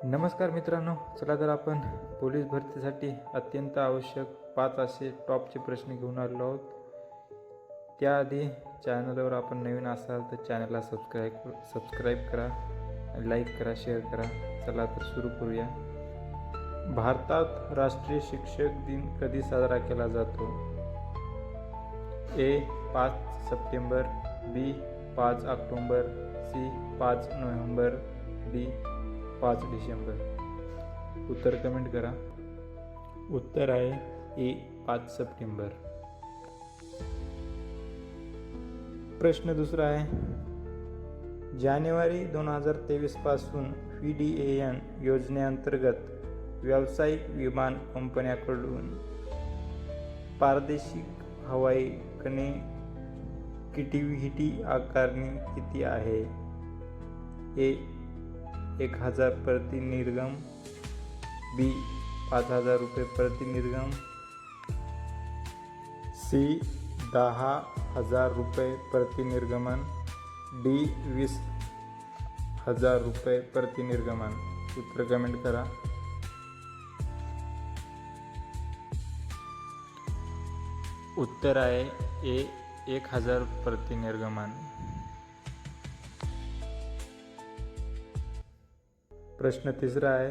नमस्कार मित्रांनो, चला तर आपण पोलीस भरतीसाठी अत्यंत आवश्यक 5 असे टॉपचे प्रश्न घेऊन आलेलो आहोत। त्याआधी चॅनलवर आपण नवीन असाल तर चॅनलला सबस्क्राईब करा, लाईक करा, शेअर करा। चला तर सुरू करूया। भारतात राष्ट्रीय शिक्षक दिन कधी साजरा केला जातो? A 5 September, B 5 October, C 5 November, D 5 December. उत्तर कमेंट करा। उत्तर आहे ए 5 सप्टेंबर। प्रश्न दुसरा आहे, जानेवारी 2023 पासून VDAN योजनेअंतर्गत व्यावसायिक विमान कंपन्यांकडून प्रादेशिक हवाई कनेक्टिव्हिटी आकारणी किती आहे? ए 1000 प्रति निर्गम, बी 5000 रुपये प्रति निर्गम, सी 10,000 रुपये प्रति निर्गमन, डी 20,000 रुपये प्रति निर्गमन। उत्तर कमेंट करा। उत्तर आहे ए 1000 प्रति निर्गमन। प्रश्न तिसरा आहे,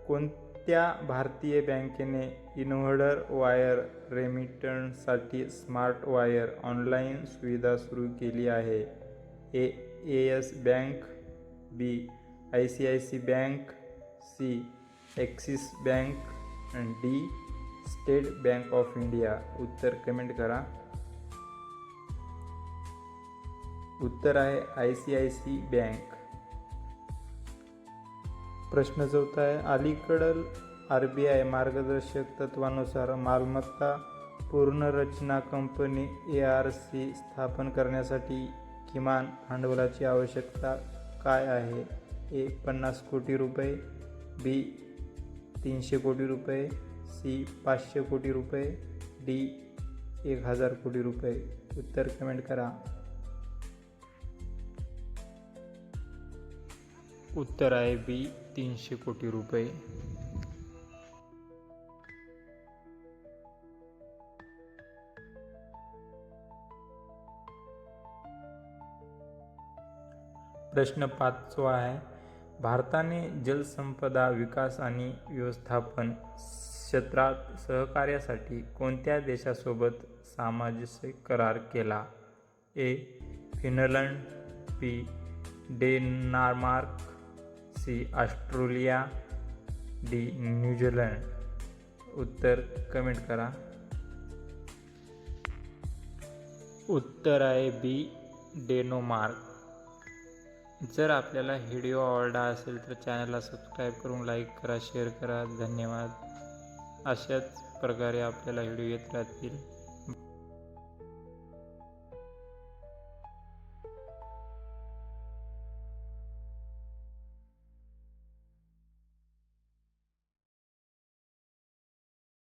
कोणत्या भारतीय बँकेने इन्व्हर्टर वायर रेमिटन्ससाठी स्मार्ट वायर ऑनलाईन सुविधा सुरू केली आहे? A Yes Bank, B ICICI bank, C Axis Bank, D State Bank of India. उत्तर कमेंट करा। उत्तर आहे ICICI बँक। प्रश्न चौथा आहे, अलीकडील RBI मार्गदर्शक तत्वानुसार मालमत्ता पुनर्रचना कंपनी ARC स्थापन करण्यासाठी किमान भांडवलाची आवश्यकता काय आहे? ए 50 कोटी रुपये, बी 300 कोटी रुपये, सी 500 कोटी रुपये, डी 1000 कोटी रुपये। उत्तर कमेंट करा। उत्तर आहे बी 300 कोटी रुपये। प्रश्न 5 आहे, भारताने जलसंपदा विकास आणि व्यवस्थापन क्षेत्रात सहकार्यासाठी कोणत्या देशासोबत सामंजस्य करार केला? A Finland, B Denmark, C Australia, D New Zealand. उत्तर कमेंट करा। उत्तर आहे बी डेन्मार्क। जर आपल्याला व्हिडिओ आवडला असेल तर चॅनलला सबस्क्राईब करून लाईक करा, शेअर करा। धन्यवाद। अशाच प्रकारे आपल्याला व्हिडिओ येत राहतील।